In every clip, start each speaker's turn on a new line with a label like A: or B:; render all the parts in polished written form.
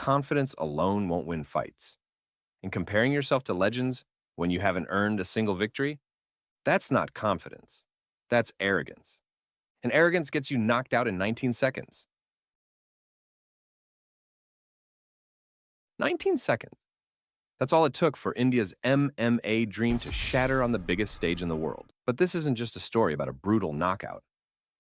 A: confidence alone won't win fights. And comparing yourself to legends when you haven't earned a single victory, that's not confidence. That's arrogance. And arrogance gets you knocked out in 19 seconds. 19 seconds. That's all it took for India's MMA dream to shatter on the biggest stage in the world. But this isn't just a story about a brutal knockout.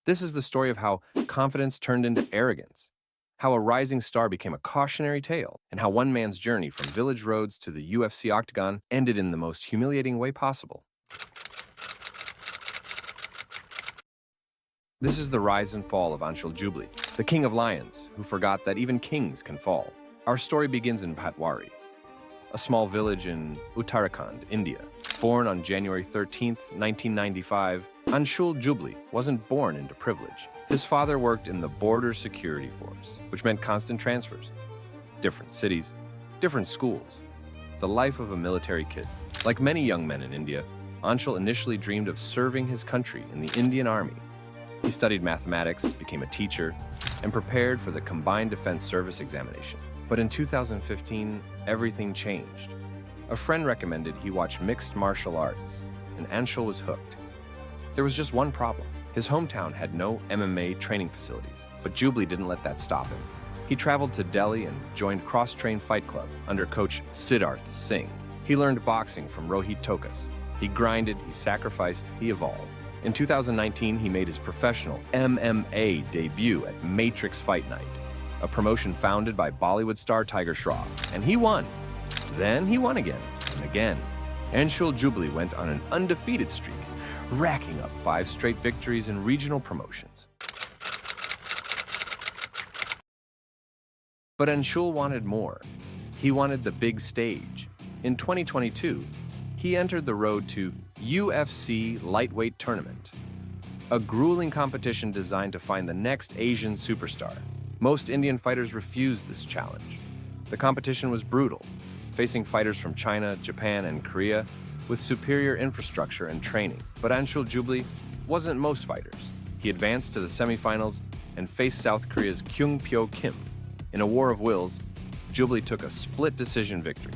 A: This is the story of how confidence turned into arrogance, how a rising star became a cautionary tale, and how one man's journey from village roads to the UFC octagon ended in the most humiliating way possible. This is the rise and fall of Anshul Jubli, the king of lions who forgot that even kings can fall. Our story begins in Bhatwari, a small village in Uttarakhand, India. Born on January 13, 1995, Anshul Jubli wasn't born into privilege. His father worked in the border security force, which meant constant transfers. Different cities, different schools. The life of a military kid. Like many young men in India, Anshul initially dreamed of serving his country in the Indian Army. He studied mathematics, became a teacher, and prepared for the Combined Defense Service examination. But in 2015, everything changed. A friend recommended he watch mixed martial arts, and Anshul was hooked. There was just one problem. His hometown had no MMA training facilities, but Jubli didn't let that stop him. He traveled to Delhi and joined Cross-Train Fight Club under coach Siddharth Singh. He learned boxing from Rohit Tokas. He grinded, he sacrificed, he evolved. In 2019, he made his professional MMA debut at Matrix Fight Night, a promotion founded by Bollywood star Tiger Shroff. And he won. Then he won again and again. Anshul Jubli went on an undefeated streak, racking up 5 straight victories in regional promotions. But Anshul wanted more. He wanted the big stage. In 2022, he entered the road to UFC Lightweight Tournament, a grueling competition designed to find the next Asian superstar. Most Indian fighters refused this challenge. The competition was brutal, facing fighters from China, Japan, and Korea with superior infrastructure and training. But Anshul Jubli wasn't most fighters. He advanced to the semifinals and faced South Korea's Kyung Pyo Kim. In a war of wills, Jubli took a split decision victory.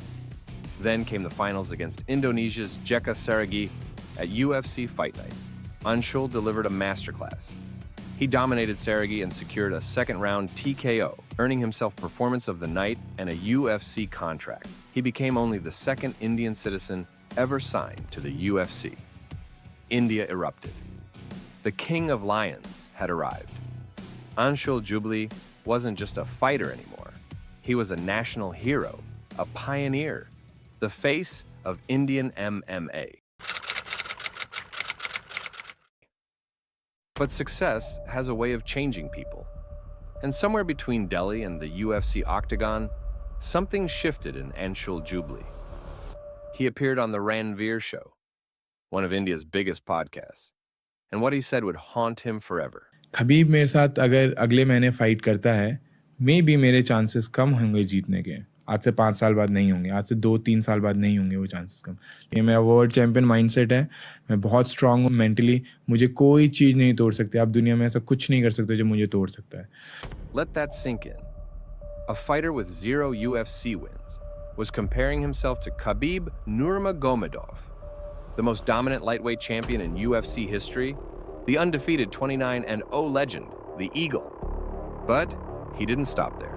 A: Then came the finals against Indonesia's Jeka Saragi at UFC Fight Night. Anshul delivered a masterclass. He dominated Saragi and secured a second-round TKO, earning himself Performance of the Night and a UFC contract. He became only the second Indian citizen ever signed to the UFC. India erupted. The King of Lions had arrived. Anshul Jubli wasn't just a fighter anymore. He was a national hero, a pioneer, the face of Indian MMA. But success has a way of changing people. And somewhere between Delhi and the UFC octagon, something shifted in Anshul Jubli. He appeared on the Ranveer Show, one of India's biggest podcasts, and what he said would haunt him forever.
B: Khabib मेरे साथ अगर अगले महीने fight करता है, may be मेरे chances कम होंगे जीतने के. आज से 5 साल बाद नहीं होंगे, आज से 2-3 साल बाद नहीं होंगे वो चांसेस कम. ये मेरा वर्ल्ड चैंपियन माइंडसेट है. मैं बहुत स्ट्रांग हूँ मेंटली. मुझे कोई चीज़ नहीं तोड़ सकती. आप दुनिया में ऐसा कुछ नहीं कर सकते जो मुझे तोड़ सकता है.
A: Let that sink in. A fighter with 0 UFC wins was comparing himself to Khabib Nurmagomedov, the most dominant lightweight champion in UFC history, the undefeated 29-0 legend, the Eagle. But he didn't stop there.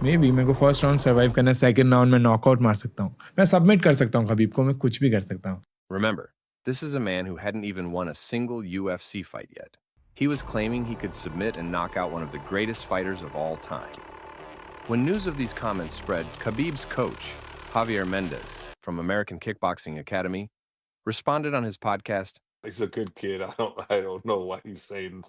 B: May be मेरे को first round survive करना है, second round में knockout मार सकता हूँ, मैं submit कर सकता हूँ खबीब को, मैं कुछ भी कर सकता हूँ.
A: Remember, this is a man who hadn't even won a single UFC fight yet. He was claiming he could submit and knock out one of the greatest fighters of all time. When news of these comments spread, Khabib's coach, Javier Mendez, from American Kickboxing Academy, responded on his podcast,
C: "He's a good kid. I don't know why he's saying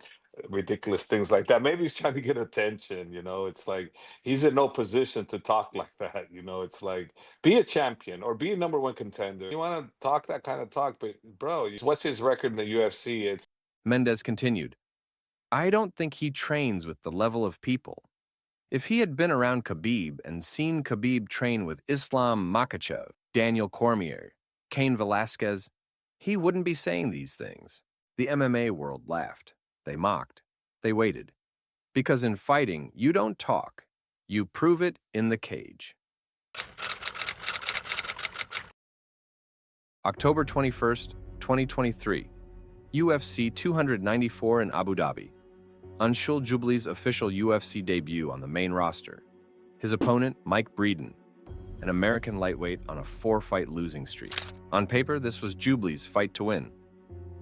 C: ridiculous things like that. Maybe he's trying to get attention, you know. It's like he's in no position to talk like that, you know. It's like be a champion or be a number one contender. You want to talk that kind of talk, but bro, what's his record in the UFC? It's
A: Mendez continued, I don't think he trains with the level of people. If he had been around Khabib and seen Khabib train with Islam Makhachev, Daniel Cormier, Cain Velasquez, he wouldn't be saying these things. The MMA world laughed. They mocked. They waited. Because in fighting, you don't talk. You prove it in the cage. October 21st, 2023. UFC 294 in Abu Dhabi. Anshul Jubli's official UFC debut on the main roster. His opponent, Mike Breeden, an American lightweight on a 4-fight losing streak. On paper, this was Jubli's fight to win.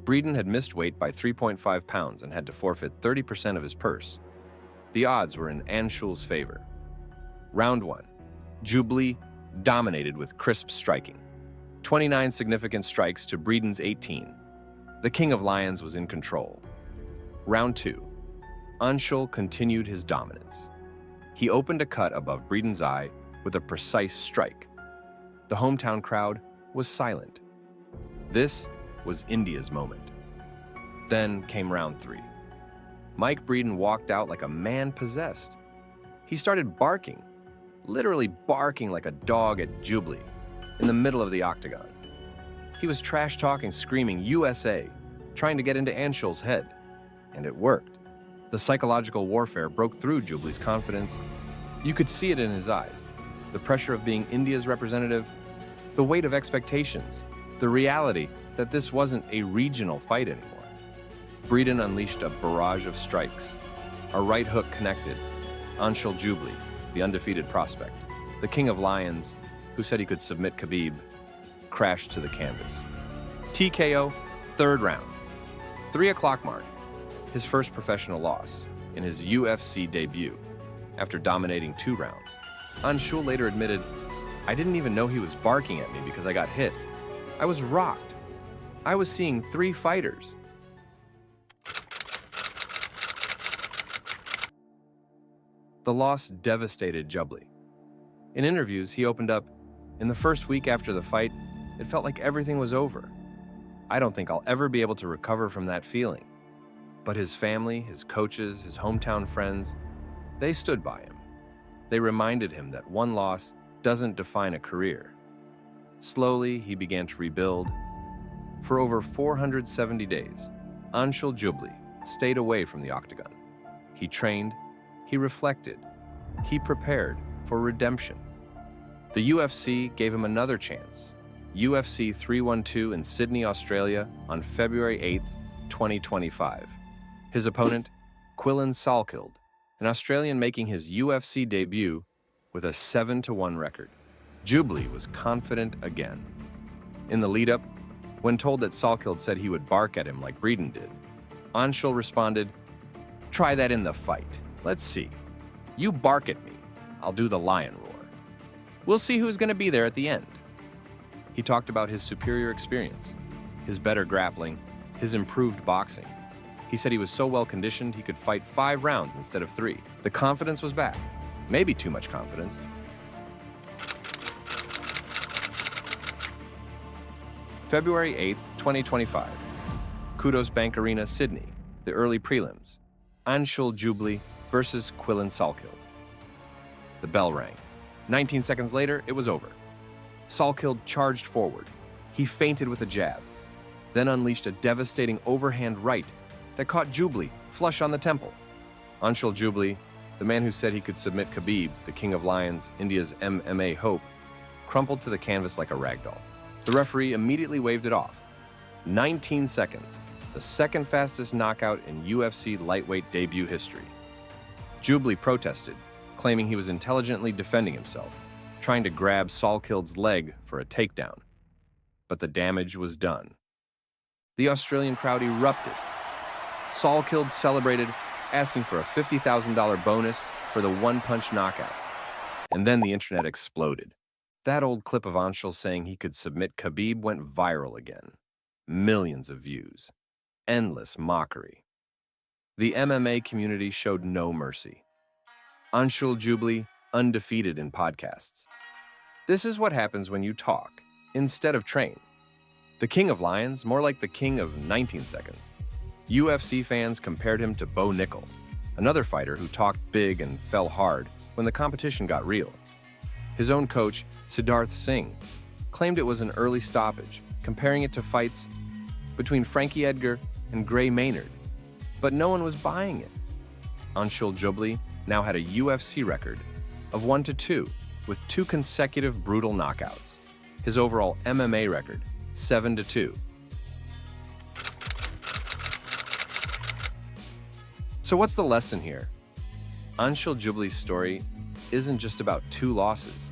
A: Breeden had missed weight by 3.5 pounds and had to forfeit 30% of his purse. The odds were in Anshul's favor. Round 1. Jubli dominated with crisp striking. 29 significant strikes to Breeden's 18. The King of Lions was in control. Round 2. Anshul continued his dominance. He opened a cut above Breeden's eye with a precise strike. The hometown crowd was silent. This was India's moment. Then came round 3. Mike Breeden walked out like a man possessed. He started barking, literally barking like a dog at Jubli, in the middle of the octagon. He was trash-talking, screaming USA, trying to get into Anshul's head. And it worked. The psychological warfare broke through Jubli's confidence. You could see it in his eyes. The pressure of being India's representative, the weight of expectations, the reality that this wasn't a regional fight anymore. Breeden unleashed a barrage of strikes. A right hook connected. Anshul Jubli, the undefeated prospect, the King of Lions, who said he could submit Khabib, crashed to the canvas. TKO, third round. 3 o'clock mark. His first professional loss in his UFC debut after dominating 2 rounds. Anshul later admitted, "I didn't even know he was barking at me because I got hit. I was rocked. I was seeing 3 fighters." The loss devastated Jubli. In interviews, he opened up, "In the first week after the fight, it felt like everything was over. I don't think I'll ever be able to recover from that feeling." But his family, his coaches, his hometown friends, they stood by him. They reminded him that one loss doesn't define a career. Slowly, he began to rebuild. For over 470 days, Anshul Jubli stayed away from the octagon. He trained, he reflected, he prepared for redemption. The UFC gave him another chance. UFC 312 in Sydney, Australia on February 8, 2025. His opponent, Quillan Salkild, an Australian making his UFC debut with a 7-1 record. Jubli was confident again. In the lead-up, when told that Salkild said he would bark at him like Breeden did, Anshul responded, "Try that in the fight. Let's see. You bark at me, I'll do the lion roar. We'll see who's going to be there at the end." He talked about his superior experience, his better grappling, his improved boxing. He said he was so well conditioned he could fight 5 rounds instead of 3. The confidence was back. Maybe too much confidence. February 8th, 2025. Kudos Bank Arena, Sydney, the early prelims. Anshul Jubli versus Quillan Salkild. The bell rang. 19 seconds later, it was over. Salkild charged forward. He feinted with a jab, then unleashed a devastating overhand right that caught Jubli flush on the temple. Anshul Jubli, the man who said he could submit Khabib, the King of Lions, India's MMA hope, crumpled to the canvas like a ragdoll. The referee immediately waved it off. 19 seconds, the second fastest knockout in UFC lightweight debut history. Jubli protested, claiming he was intelligently defending himself, trying to grab Salkild's leg for a takedown. But the damage was done. The Australian crowd erupted. Salkild celebrated, asking for a $50,000 bonus for the one-punch knockout. And then the internet exploded. That old clip of Anshul saying he could submit Khabib went viral again. Millions of views. Endless mockery. The MMA community showed no mercy. Anshul Jubli, undefeated in podcasts. This is what happens when you talk, instead of train. The King of Lions, more like the King of 19 seconds. UFC fans compared him to Bo Nickel, another fighter who talked big and fell hard when the competition got real. His own coach, Siddharth Singh, claimed it was an early stoppage, comparing it to fights between Frankie Edgar and Gray Maynard. But no one was buying it. Anshul Jubli now had a UFC record of 1-2, with 2 consecutive brutal knockouts. His overall MMA record, 7-2. So what's the lesson here? Anshul Jubli's story isn't just about 2 losses.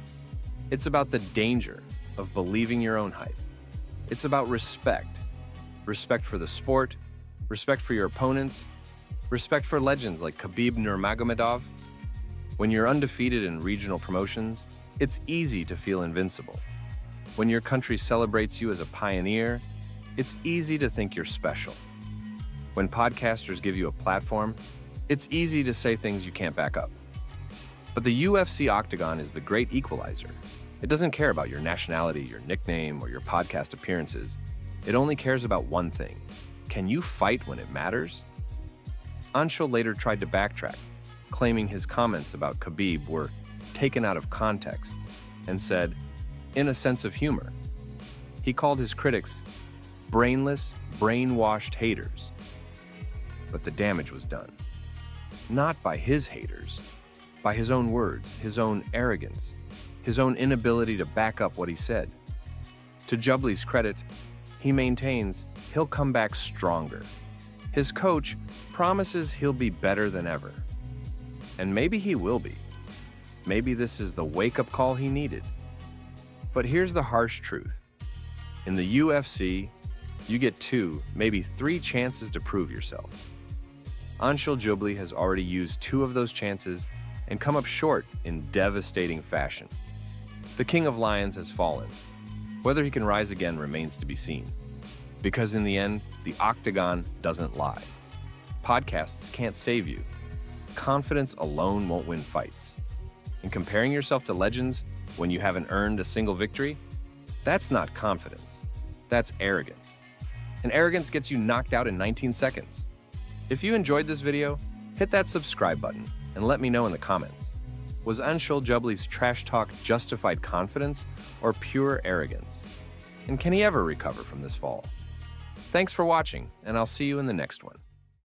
A: It's about the danger of believing your own hype. It's about respect. Respect for the sport, respect for your opponents, respect for legends like Khabib Nurmagomedov. When you're undefeated in regional promotions, it's easy to feel invincible. When your country celebrates you as a pioneer, it's easy to think you're special. When podcasters give you a platform, it's easy to say things you can't back up. But the UFC octagon is the great equalizer. It doesn't care about your nationality, your nickname, or your podcast appearances. It only cares about one thing. Can you fight when it matters? Anshul later tried to backtrack, claiming his comments about Khabib were taken out of context, and said, in a sense of humor. He called his critics brainless, brainwashed haters. But the damage was done. Not by his haters, by his own words, his own arrogance, his own inability to back up what he said. To Jubli's credit, he maintains he'll come back stronger. His coach promises he'll be better than ever. And maybe he will be. Maybe this is the wake-up call he needed. But here's the harsh truth. In the UFC, you get 2, maybe 3 chances to prove yourself. Anshul Jubli has already used 2 of those chances and come up short in devastating fashion. The King of Lions has fallen. Whether he can rise again remains to be seen. Because in the end, the octagon doesn't lie. Podcasts can't save you. Confidence alone won't win fights. And comparing yourself to legends when you haven't earned a single victory, that's not confidence. That's arrogance. And arrogance gets you knocked out in 19 seconds. If you enjoyed this video, hit that subscribe button and let me know in the comments. Was Anshul Jubli's trash talk justified confidence or pure arrogance? And can he ever recover from this fall? Thanks for watching, and I'll see you in the next one.